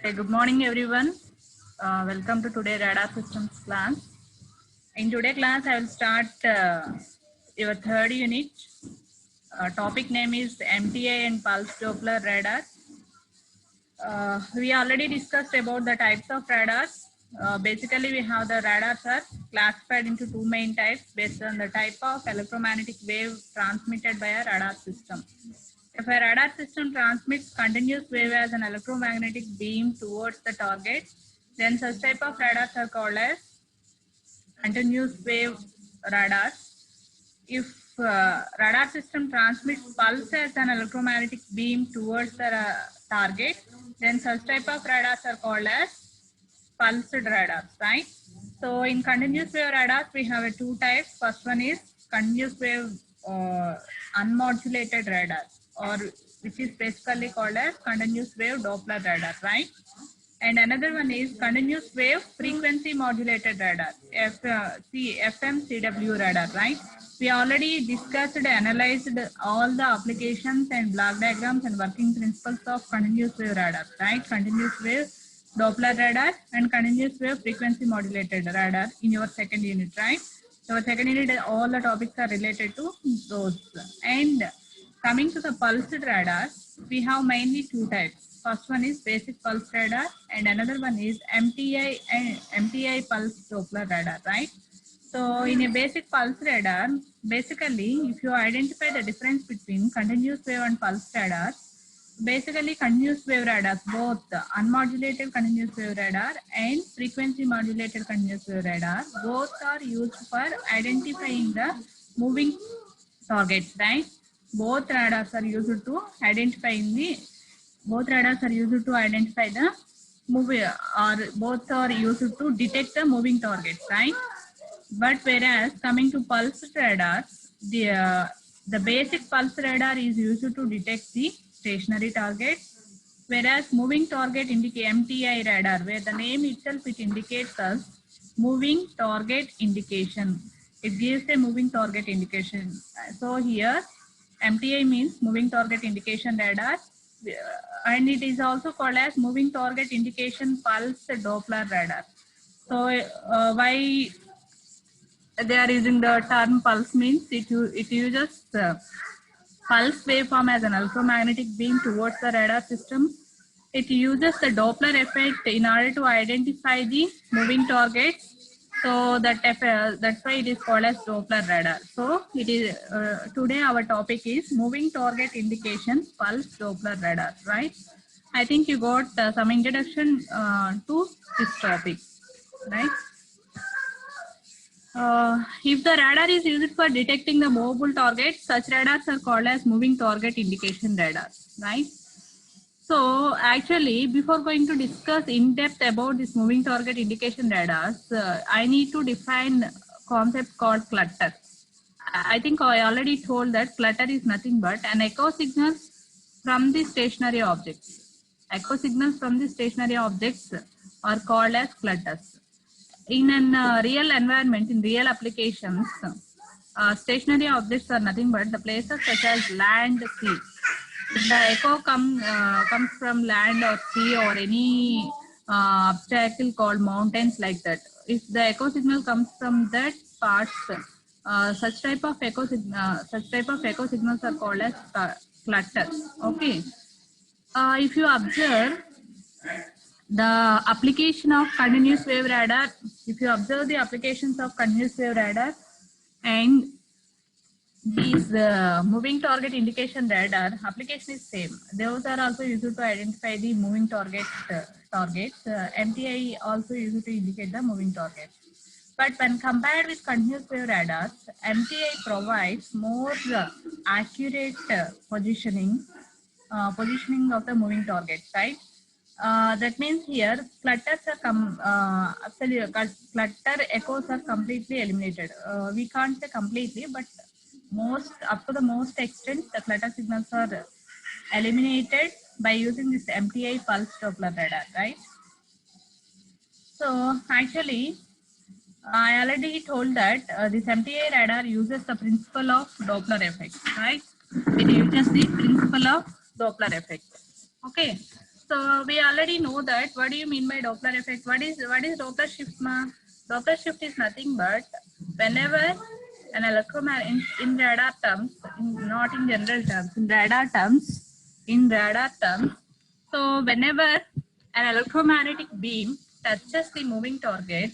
Hey, good morning, everyone. Welcome to today radar systems class. In today class, I will start your third unit. Topic name is MTA and pulse Doppler radar. We already discussed about the types of radars. Basically, we have the radars are classified into two main types based on the type of electromagnetic wave transmitted by a radar system. If a radar system transmits continuous wave as an electromagnetic beam towards the target, then such type of radars are called as continuous wave radars. If radar system transmits pulse as an electromagnetic beam towards the target, then such type of radars are called as pulsed radars, right? So in continuous wave radars, we have two types. First one is continuous wave unmodulated radar, or which is basically called as continuous wave Doppler radar, right? And another one is continuous wave frequency modulated radar, FMCW radar, right? We already discussed and analyzed all the applications and block diagrams and working principles of continuous wave radar, right? Continuous wave Doppler radar and continuous wave frequency modulated radar in your second unit, right? So second unit, all the topics are related to those. And coming to the pulsed radar, we have mainly two types. First one is basic pulse radar and another one is MTI and MTI pulse Doppler radar, right? So in a basic pulse radar, basically if you identify the difference between continuous wave and pulse radar, basically continuous wave radars, both unmodulated continuous wave radar and frequency modulated continuous wave radar, both are used for identifying the moving targets, right? Both radars are used to identify the movie, or both are used to detect the moving targets, right? But whereas coming to pulse radars, the basic pulse radar is used to detect the stationary target, whereas moving target indicate MTI radar, where the name itself it indicates us moving target indication. It gives a moving target indication. So here MTI means moving target indication radar, and it is also called as moving target indication pulse Doppler radar. So why they are using the term pulse means it uses pulse waveform as an electromagnetic beam towards the radar system. It uses the Doppler effect in order to identify the moving targets. So that's why it is called as Doppler radar. So it is today our topic is moving target indication pulse Doppler radar, right? I think you got some introduction to this topic, right? If the radar is used for detecting the movable targets, such radars are called as moving target indication radars, right? So actually, before going to discuss in depth about this moving target indication radars, I need to define a concept called clutter. I think I already told that clutter is nothing but an echo signal from the stationary objects. Echo signals from the stationary objects are called as clutters. In a real environment, in real applications, stationary objects are nothing but the places such as land, sea. If the echo comes from land or sea or any obstacle called mountains like that, if the echo signal comes from that parts, such type of echo signals are called as clutters. Okay. If you observe the application of continuous wave radar, if you observe the applications of continuous wave radar and these moving target indication radar, application is same. Those are also used to identify the moving targets. MTI also used to indicate the moving target. But when compared with continuous wave radars, MTI provides more accurate positioning of the moving target, right? That means here clutters are clutter echoes are completely eliminated. We can't say completely, but up to the most extent, the clutter signals are eliminated by using this MTI pulse Doppler radar, right? So actually, I already told that this MTI radar uses the principle of Doppler effect, right? It uses the principle of Doppler effect. Okay. So we already know that. What do you mean by Doppler effect? What is Doppler shift, ma? Doppler shift is nothing but whenever an electromagnet in radar terms, not in general terms, in radar terms. So whenever an electromagnetic beam touches the moving target,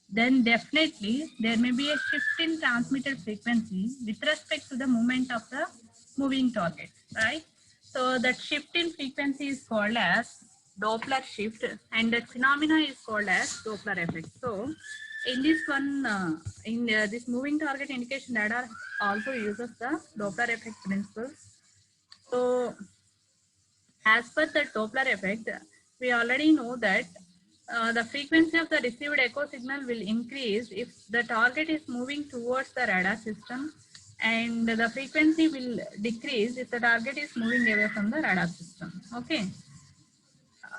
then definitely there may be a shift in transmitted frequency with respect to the movement of the moving target, right? So that shift in frequency is called as Doppler shift, and that phenomena is called as Doppler effect. So in this one, this moving target indication radar also uses the Doppler effect principles. So as per the Doppler effect, we already know that the frequency of the received echo signal will increase if the target is moving towards the radar system, and the frequency will decrease if the target is moving away from the radar system. Okay.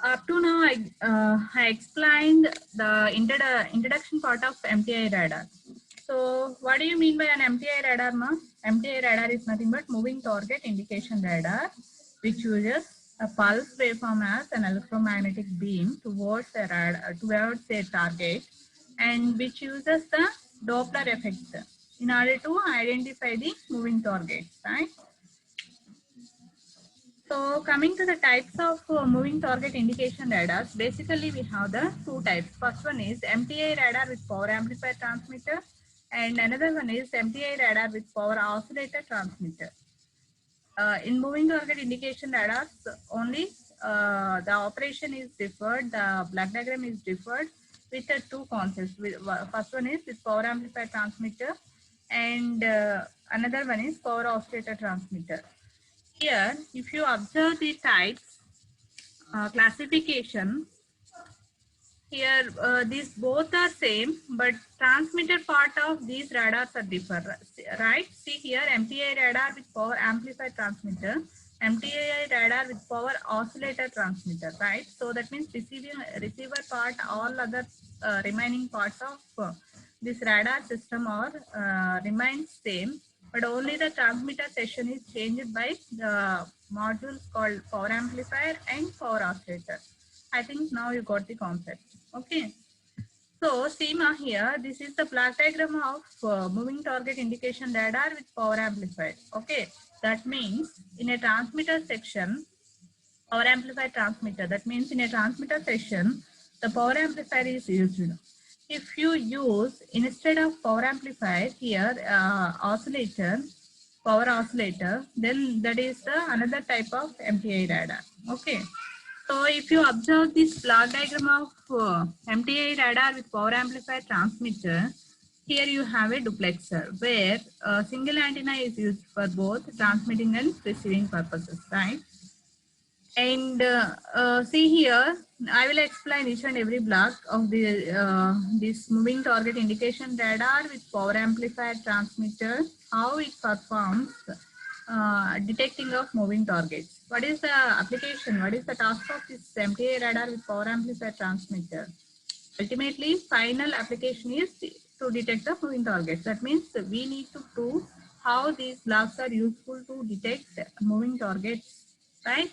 Up to now, I explained the introduction part of MTI radar. So what do you mean by an MTI radar, ma? MTI radar is nothing but moving target indication radar, which uses a pulse waveform as an electromagnetic beam towards a radar, towards a target, and which uses the Doppler effect in order to identify the moving target, right? So coming to the types of moving target indication radars, basically we have the two types. First one is MTI radar with power amplifier transmitter, and another one is MTI radar with power oscillator transmitter. In moving target indication radars, only the operation is differed, the black diagram is differed with the two concepts. First one is with power amplifier transmitter, and another one is power oscillator transmitter. Here, if you observe the types classification, here these both are same, but transmitter part of these radars are different, right? See here, MTI radar with power amplifier transmitter, MTI radar with power oscillator transmitter, right? So that means receiver part, all other remaining parts of this radar system are remains same, but only the transmitter section is changed by the modules called power amplifier and power oscillator. I think now you got the concept. Okay. So Seema here, this is the black diagram of moving target indication radar with power amplifier. Okay. That means in a transmitter section, power amplifier transmitter, that means in a transmitter section, the power amplifier is used. If you use, instead of power amplifier here, power oscillator, then that is the another type of MTI radar. Okay. So if you observe this block diagram of MTI radar with power amplifier transmitter, here you have a duplexer where a single antenna is used for both transmitting and receiving purposes, right? And see here, I will explain each and every block of the this moving target indication radar with power amplifier transmitter, how it performs detecting of moving targets. What is the application? What is the task of this MTI radar with power amplifier transmitter? Ultimately, final application is to detect the moving targets. That means we need to prove how these blocks are useful to detect moving targets, right?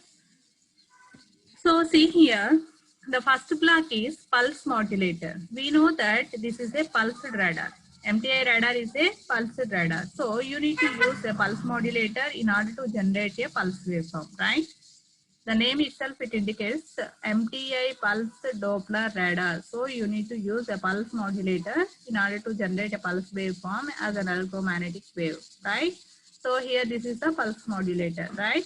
So see here, the first block is pulse modulator. We know that this is a pulsed radar. MTI radar is a pulsed radar. So you need to use a pulse modulator in order to generate a pulse waveform, right? The name itself, it indicates MTI pulse Doppler radar. So you need to use a pulse modulator in order to generate a pulse waveform as an electromagnetic wave, right? So here this is the pulse modulator, right?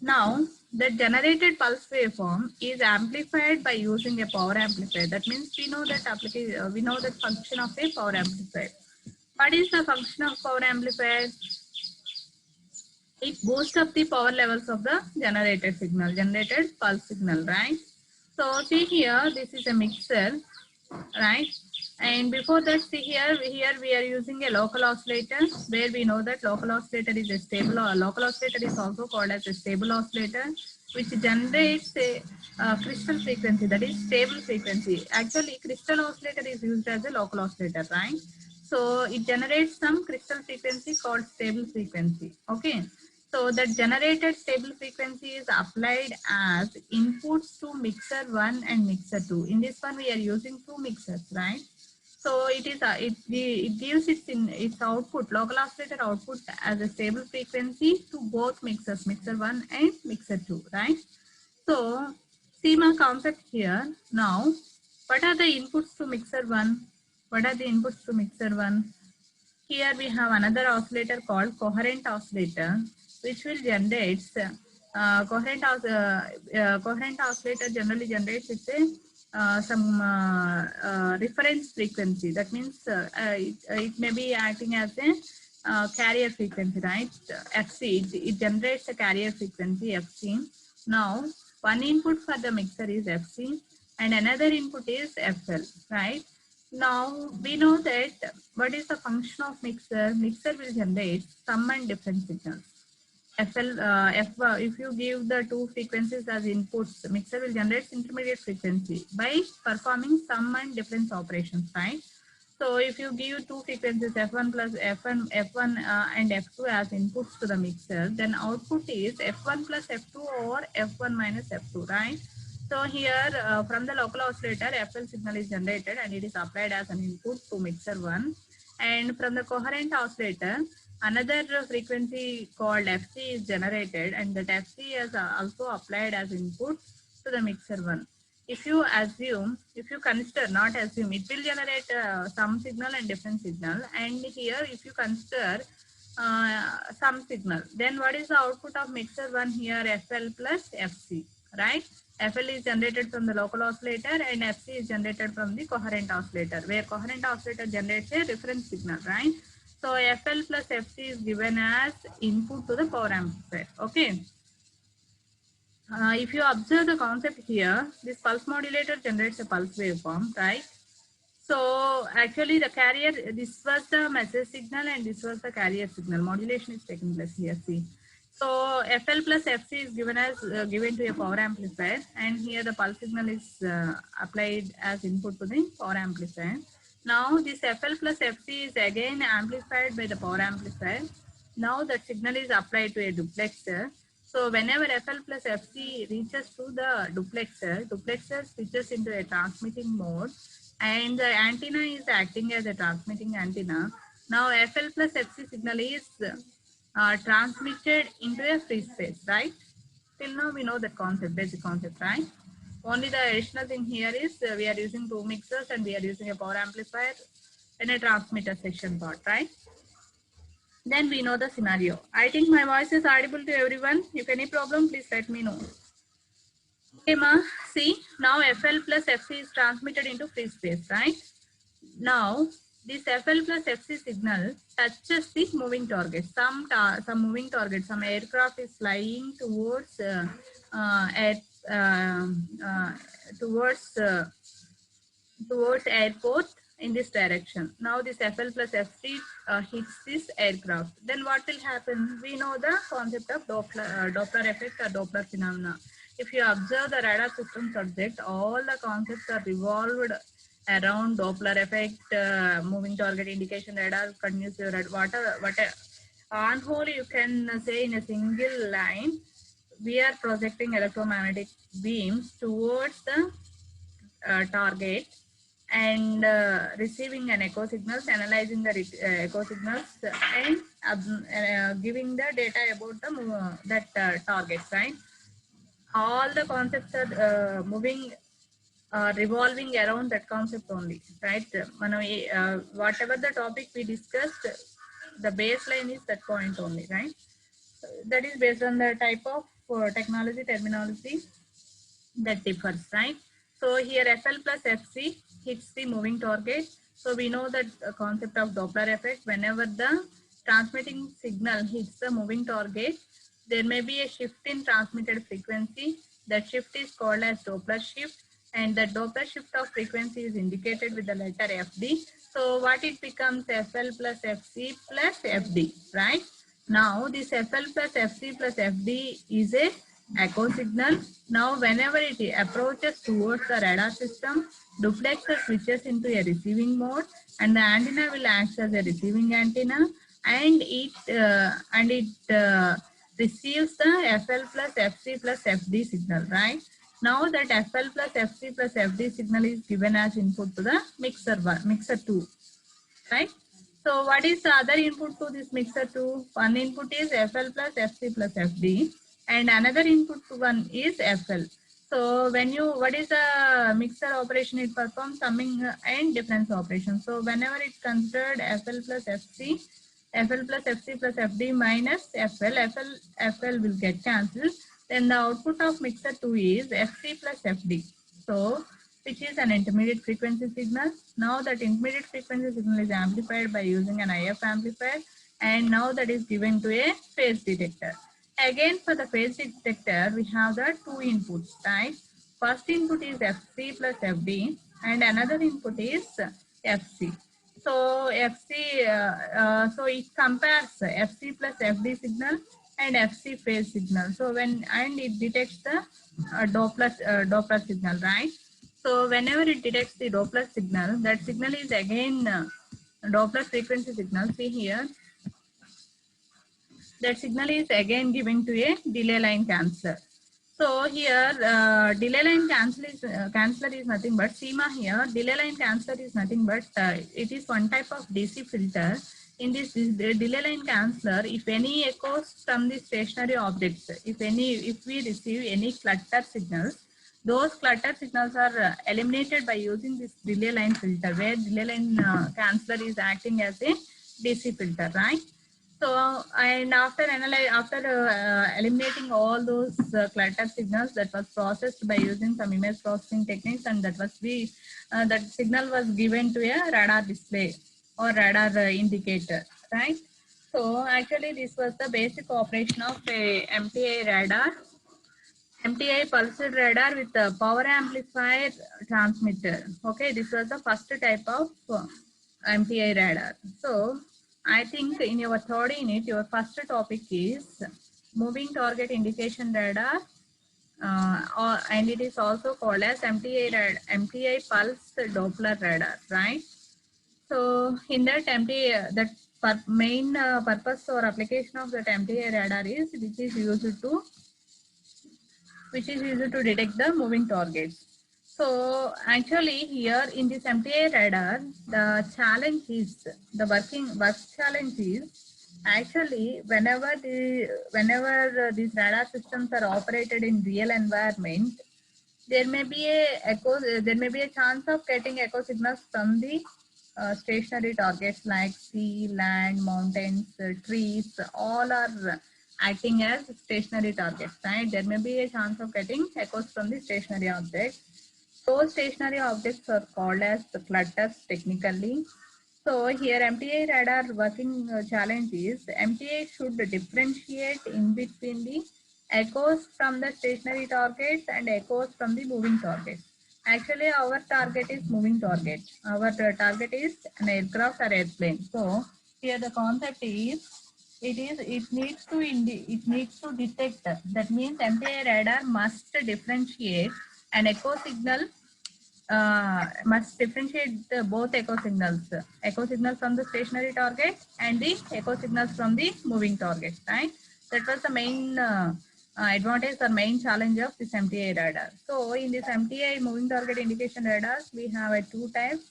Now, the generated pulse waveform is amplified by using a power amplifier. That means we know that function of a power amplifier. What is the function of power amplifier? It boosts up the power levels of the generated pulse signal, right? So see here, this is a mixer, right? And before that, see here we are using a local oscillator, where we know that local oscillator is a stable, or local oscillator is also called as a stable oscillator, which generates a crystal frequency, that is stable frequency. Actually, crystal oscillator is used as a local oscillator, right? So it generates some crystal frequency called stable frequency. Okay. So that generated stable frequency is applied as inputs to mixer 1 and mixer 2. In this one, we are using two mixers, right? So it is it gives its output, local oscillator output, as a stable frequency to both mixers, mixer 1 and mixer 2, right? So see my concept here. Now, what are the inputs to mixer 1? What are the inputs to mixer 1? Here we have another oscillator called coherent oscillator, which will generate coherent oscillator generally generates with some reference frequency. That means it may be acting as a carrier frequency, right? FC, it generates a carrier frequency FC. Now, one input for the mixer is FC and another input is FL, right? Now we know that what is the function of mixer? Mixer will generate sum and difference signals. If you give the two frequencies as inputs, mixer will generate intermediate frequency by performing sum and difference operations, right? So if you give two frequencies F1 plus F1 and F2 as inputs to the mixer, then output is F1 plus F2 or F1 minus F2, right? So here from the local oscillator, FL signal is generated and it is applied as an input to mixer 1. And from the coherent oscillator, another frequency called FC is generated and that FC is also applied as input to the mixer 1. If you consider, not assume, it will generate some signal and different signal. And here, if you consider some signal, then what is the output of mixer 1 here? FL plus FC, right? FL is generated from the local oscillator and FC is generated from the coherent oscillator, where coherent oscillator generates a reference signal, right? So FL plus FC is given as input to the power amplifier, okay? If you observe the concept here, this pulse modulator generates a pulse waveform, right? So actually the carrier, this was the message signal and this was the carrier signal. Modulation is taking place here, see. So FL plus FC is given as given to a power amplifier, and here the pulse signal is applied as input to the power amplifier. Now this FL plus FC is again amplified by the power amplifier. Now that signal is applied to a duplexer. So whenever FL plus FC reaches to the duplexer switches into a transmitting mode and the antenna is acting as a transmitting antenna. Now FL plus FC signal is transmitted into a free space, right? Till now we know that concept, basic concept, right? Only the additional thing here is we are using two mixers and we are using a power amplifier and a transmitter section part, right? Then we know the scenario. I think my voice is audible to everyone. If any problem, please let me know. Okay, ma. See, now FL plus FC is transmitted into free space, right? Now, this FL plus FC signal touches the moving target. Some moving target, some aircraft is flying towards towards airport in this direction. Now this FL plus FC hits this aircraft. Then what will happen? We know the concept of Doppler effect or Doppler phenomena. If you observe the radar system subject, all the concepts are revolved around Doppler effect, moving target indication radar, continuous radar, whatever. On whole, you can say in a single line, we are projecting electromagnetic beams towards the target and receiving an echo signals, analyzing the echo signals, and giving the data about the target, right? All the concepts are revolving around that concept only, right? Whatever the topic we discussed, the baseline is that point only, right? That is based on the type of technology, terminology that differs, right? So here FL plus FC hits the moving target. So we know that concept of Doppler effect. Whenever the transmitting signal hits the moving target, there may be a shift in transmitted frequency. That shift is called as Doppler shift, and the Doppler shift of frequency is indicated with the letter FD. So what it becomes? FL plus FC plus FD, right? Now this FL plus FC plus FD is a echo signal. Now whenever it approaches towards the radar system, duplexer switches into a receiving mode and the antenna will act as a receiving antenna, and it receives the FL plus FC plus FD signal, right? Now that FL plus FC plus FD signal is given as input to the mixer 2, right? So what is the other input to this mixer 2? One input is FL plus FC plus FD and another input to one is FL. So what is the mixer operation? It performs summing and difference operation. So whenever it's considered FL plus FC, FL plus FC plus FD minus FL will get cancelled. Then the output of mixer 2 is FC plus FD. So which is an intermediate frequency signal. Now that intermediate frequency signal is amplified by using an IF amplifier, and now that is given to a phase detector. Again, for the phase detector, we have the two inputs, right? First input is FC plus FD and another input is FC. So so it compares FC plus FD signal and FC phase signal. So and it detects the Doppler signal, right? So whenever it detects the Doppler signal, that signal is again Doppler frequency signal. See here, that signal is again given to a delay line canceller. So here delay line canceller is nothing but CMA here. Delay line canceller is nothing but it is one type of DC filter. In this delay line canceller, if any echoes from the stationary objects, if we receive any clutter signals, those clutter signals are eliminated by using this delay line filter, where delay line canceller is acting as a DC filter, right? So, and after eliminating all those clutter signals, that was processed by using some image processing techniques, and that signal was given to a radar display or radar indicator, right? So actually this was the basic operation of a MTI radar. MTI pulsed radar with a power amplifier transmitter. Okay, this was the first type of MTI radar. So I think in your third unit, your first topic is moving target indication radar, and it is also called as MTI pulsed Doppler radar, right? So in that MTI, main purpose or application of that MTI radar is which is used to detect the moving targets. So actually here in this MTI radar, the work challenge is actually whenever these radar systems are operated in real environment, there may be a chance of getting echo signals from the stationary targets like sea, land, mountains, trees, all are acting as stationary targets, right? There may be a chance of getting echoes from the stationary objects. Those stationary objects are called as the clutters technically. So here MTI radar working challenge is MTI should differentiate in between the echoes from the stationary targets and echoes from the moving targets. Actually, our target is moving target. Our target is an aircraft or airplane. So here the concept is it needs to detect. That means MTI radar must differentiate an echo signal must differentiate both echo signals from the stationary target and the echo signals from the moving target, right? That was the main advantage or main challenge of this MTI radar. So in this MTI moving target indication radars, we have two types.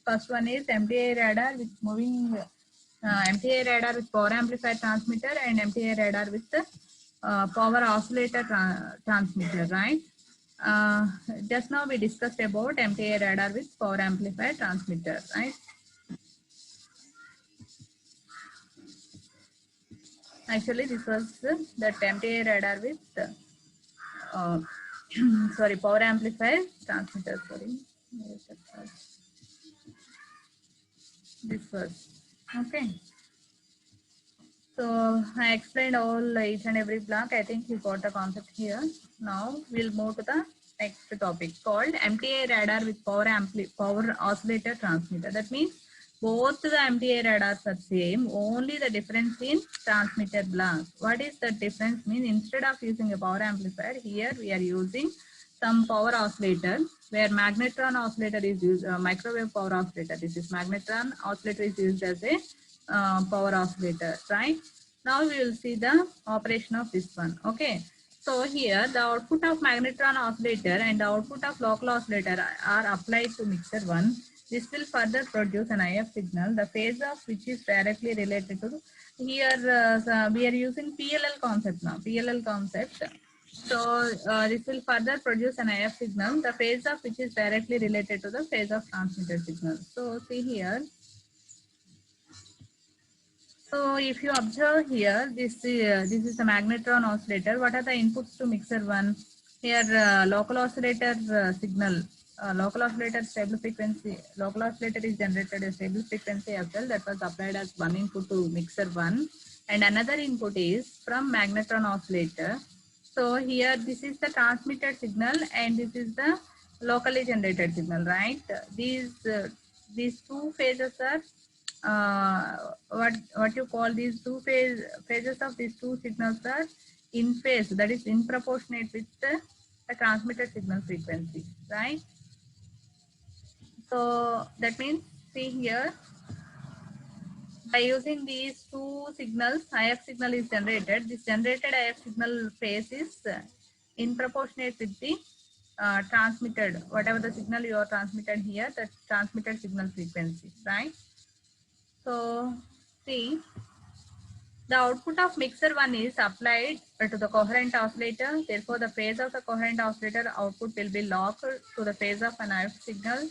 First one is MTI radar with MTI radar with power amplifier transmitter and MTI radar with power oscillator transmitter, right? Just now we discussed about MTI radar with power amplifier transmitter, right? Actually, this was that MTI radar with sorry, power amplifier transmitter. Sorry, this was okay. So I explained all each and every block. I think you got the concept here. Now we'll move to the next topic called MTI radar with power oscillator transmitter. That means both the MTI radars are same, only the difference in transmitter block. What is the difference mean? Instead of using a power amplifier, here we are using some power oscillator, where magnetron oscillator is used, microwave power oscillator. This is magnetron oscillator is used as a power oscillator, right? Now we will see the operation of this one. Okay. So here the output of magnetron oscillator and the output of local oscillator are applied to mixer 1. This will further produce an IF signal, the phase of which is directly related to here we are using PLL concept now. PLL concept. So this will further produce an IF signal, the phase of which is directly related to the phase of transmitted signal. So see here. So if you observe here, this is a magnetron oscillator. What are the inputs to mixer 1? Here local oscillator signal, local oscillator stable frequency, local oscillator is generated a stable frequency as well, that was applied as one input to mixer 1, and another input is from magnetron oscillator. So here this is the transmitted signal and this is the locally generated signal, right? These two phases are what you call these phases of these two signals are in phase, that is in proportionate with the transmitted signal frequency, right? So that means see here, by using these two signals, IF signal is generated. This generated IF signal phase is in proportionate with the transmitted, whatever the signal you are transmitted here, that transmitted signal frequency, right? So see, the output of mixer 1 is applied to the coherent oscillator. Therefore, the phase of the coherent oscillator output will be locked to the phase of an IF signal.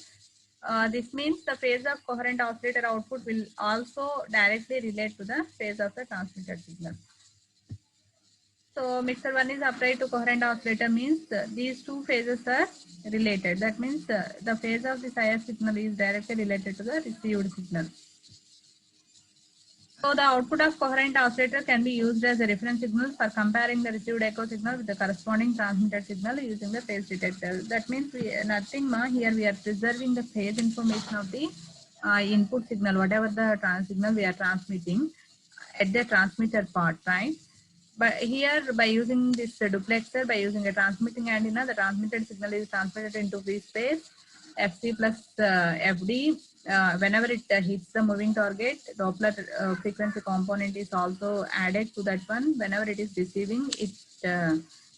This means the phase of coherent oscillator output will also directly relate to the phase of the transmitted signal. So mixer 1 is applied to coherent oscillator means these two phases are related. That means the phase of this IF signal is directly related to the received signal. So the output of coherent oscillator can be used as a reference signal for comparing the received echo signal with the corresponding transmitted signal using the phase detector. That means nothing more. Here we are preserving the phase information of the input signal, whatever the signal we are transmitting at the transmitter part, right? But here by using this duplexer, by using a transmitting antenna, the transmitted signal is transmitted into free space, FC plus FD. Whenever it hits the moving target, Doppler frequency component is also added to that one. Whenever it is receiving, it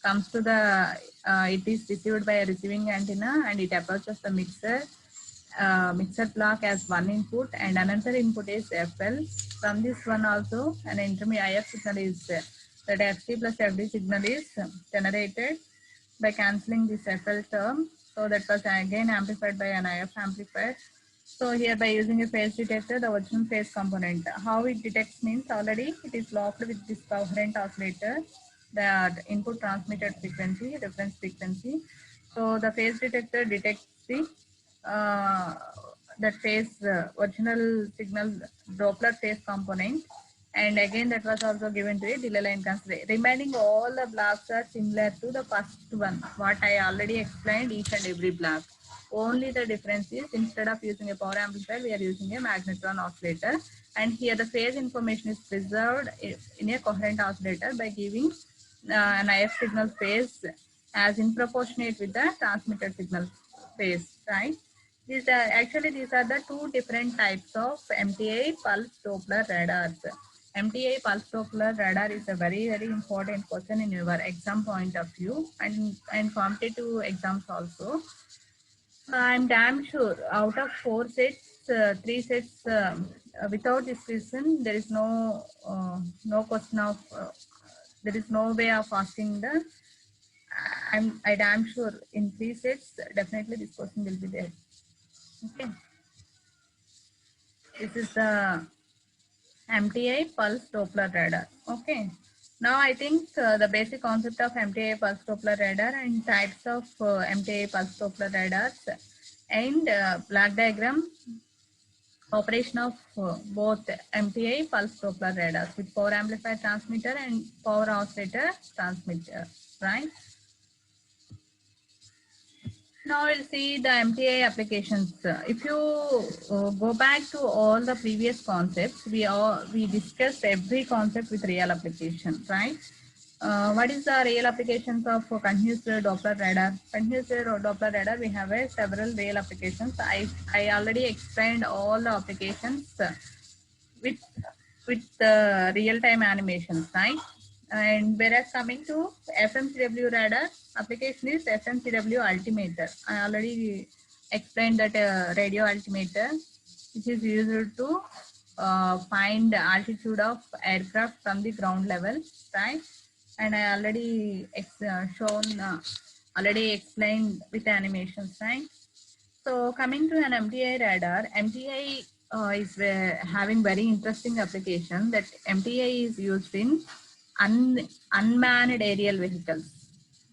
comes to the, it is received by a receiving antenna and it approaches the mixer block as one input and another input is FL. From this one also an intermediate IF signal is that FC plus FD signal is generated by cancelling this FL term. So that was again amplified by an IF amplifier. So here by using a phase detector, the original phase component, how it detects means already it is locked with this coherent oscillator, the input transmitted frequency, reference frequency. So the phase detector detects the that phase original signal Doppler phase component, and again that was also given to a delay line consideration. Remaining all the blocks are similar to the first one, what I already explained each and every block. Only the difference is instead of using a power amplifier, we are using a magnetron oscillator, and here the phase information is preserved in a coherent oscillator by giving an IF signal phase as in proportionate with the transmitted signal phase, right? These are the two different types of MTI pulse Doppler radars. MTI pulse Doppler radar is a very important question in your exam point of view and competitive exams also. I'm damn sure out of 4 sets, 3 sets without this reason there is no question of there is no way of asking the. I damn sure in 3 sets definitely this question will be there. Okay, this is the MTI pulse Doppler radar. Okay, now I think the basic concept of MTI pulse Doppler radar and types of MTI pulse Doppler radars and block diagram operation of both MTI pulse Doppler radars with power amplifier transmitter and power oscillator transmitter, right? Now we'll see the MTI applications. If you go back to all the previous concepts, we discussed every concept with real application, right? What is the real applications of continuous Doppler radar? Continuous Doppler radar, we have several real applications. I already explained all the applications with with real-time animations, right? And whereas coming to FMCW radar, application is FMCW altimeter. I already explained that radio altimeter, which is used to find the altitude of aircraft from the ground level, right? And I already already explained with animations, right? So coming to an MTI radar, MTI is having very interesting application that MTI is used in unmanned aerial vehicles.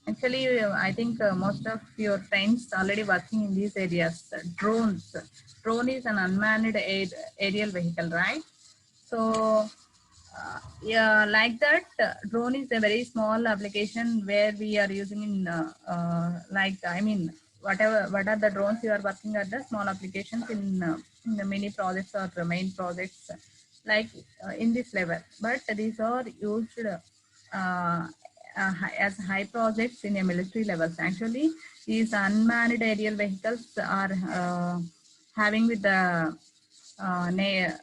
Actually, I think most of your friends already working in these areas. Drones. Drone is an unmanned aerial vehicle, right? So yeah, like that, drone is a very small application where we are using in I mean, what are the drones you are working at the small applications in the mini projects or the main projects like in this level. But these are used as high projects in a military levels. Actually, these unmanned aerial vehicles are having uh, na-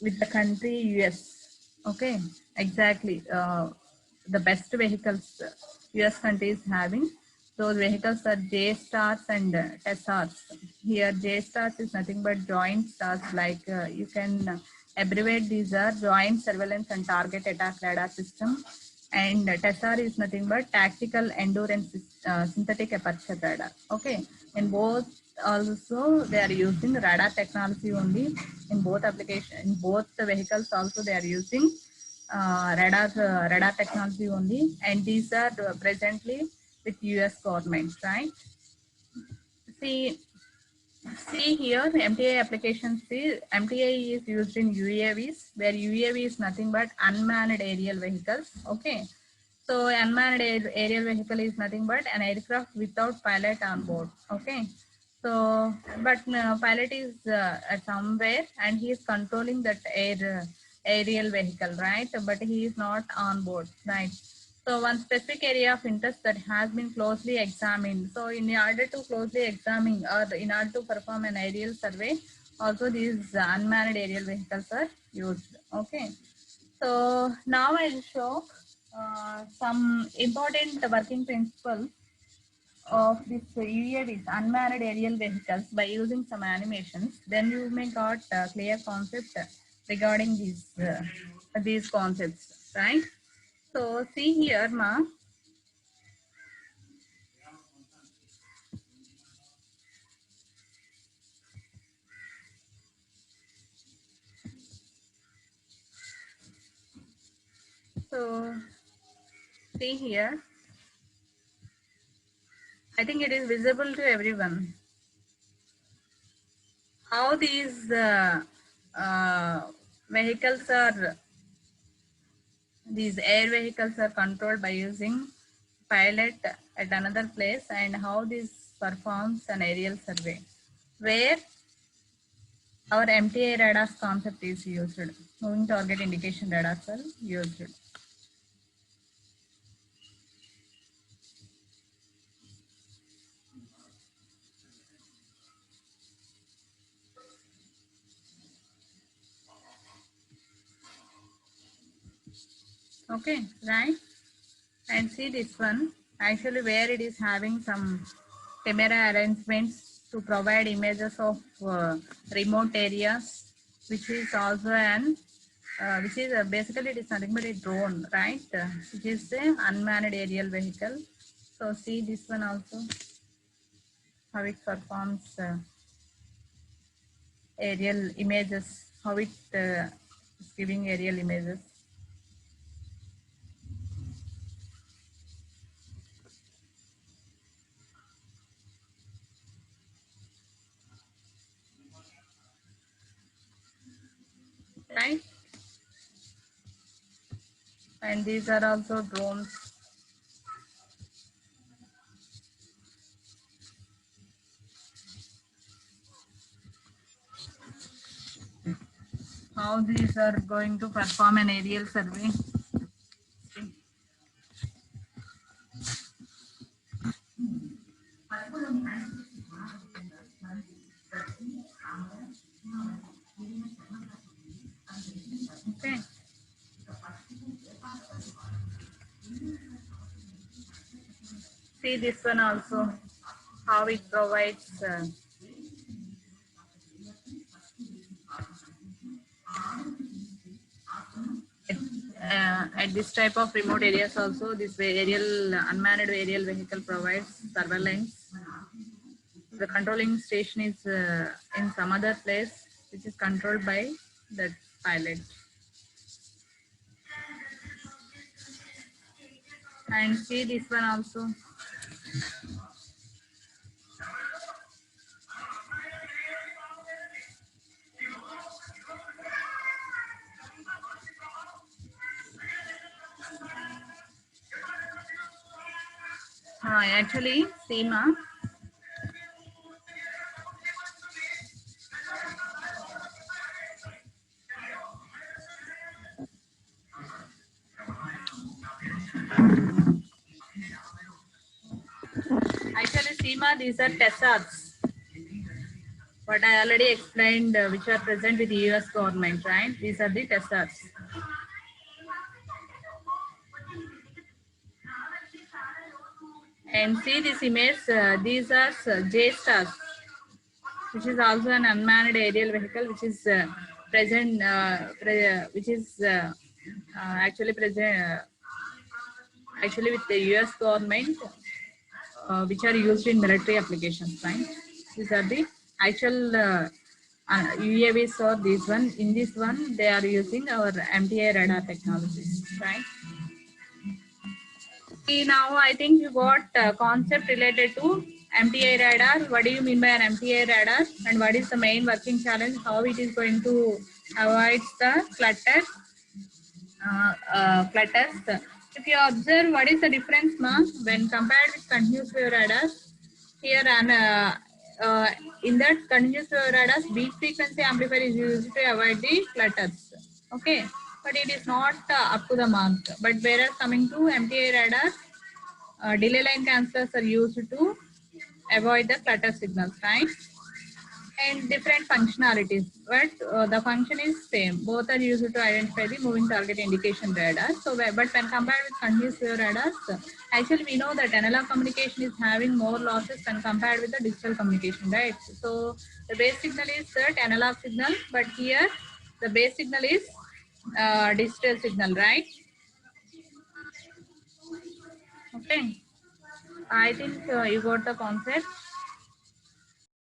with the country US. Okay, exactly. The best vehicles US country is having. Those vehicles are J stars and SRs. Here, J stars is nothing but joint stars. Like you can abbreviate these are joint surveillance and target attack radar system. And TESAR is nothing but tactical endurance synthetic aperture radar. Okay, in both also they are using radar technology only in both application in both the vehicles also they are using radar technology only, and these are presently with US government, right? See, see here MTI applications. See, MTI is used in UAVs, where UAV is nothing but unmanned aerial vehicles. Okay, so unmanned aerial vehicle is nothing but an aircraft without pilot on board. Okay. So, but pilot is at somewhere and he is controlling that aerial vehicle, right? But he is not on board, right? So one specific area of interest that has been closely examined. So in order to closely examine or in order to perform an aerial survey, also these unmanned aerial vehicles are used. Okay. So now I'll show some important working principles of this UAVs, unmanned aerial vehicles, by using some animations. Then you may got a clear concept regarding these concepts, right? So see here, ma. So see here. I think it is visible to everyone. How these vehicles are, these air vehicles are controlled by using pilot at another place, and how this performs an aerial survey, where our MTI radars concept is used. Moving target indication radars are used. Okay, right? And see this one, actually where it is having some camera arrangements to provide images of remote areas, which is also an which is basically it is nothing but a drone, right? Which is a unmanned aerial vehicle. So see this one also, how it performs aerial images, how it is giving aerial images, right? And these are also drones. How these are going to perform an aerial survey. Okay. see this one also, how it provides at this type of remote areas also, this aerial unmanned aerial vehicle provides surveillance. The controlling station is in some other place, which is controlled by the pilot. And see this one also. Actually, SEMA. Actually, SEMA, these are TESARs. What I already explained, which are present with the US government, right? These are the TESARs. And see this image, these are J-stars, which is also an unmanned aerial vehicle, which is present, which is actually present, actually with the US government, which are used in military applications, right? These are the actual UAVs or this one. In this one, they are using our MTI radar technologies, right? See, now I think you got concept related to MTI radar. What do you mean by an MTI radar? And what is the main working challenge? How it is going to avoid the clutter? Clutters. If you observe, what is the difference, ma, when compared with continuous wave radars? Here and in that continuous wave radars, beat frequency amplifier is used to avoid the clutters. Okay, but it is not up to the mark. But whereas coming to MTI radar, delay line cancellers are used to avoid the clutter signals, right? And different functionalities, but the function is same. Both are used to identify the moving target indication radar. So, but when compared with continuous wave radars, actually we know that analog communication is having more losses when compared with the digital communication, right? So the base signal is that analog signal, but here the base signal is digital signal, right? Okay, I think you got the concept.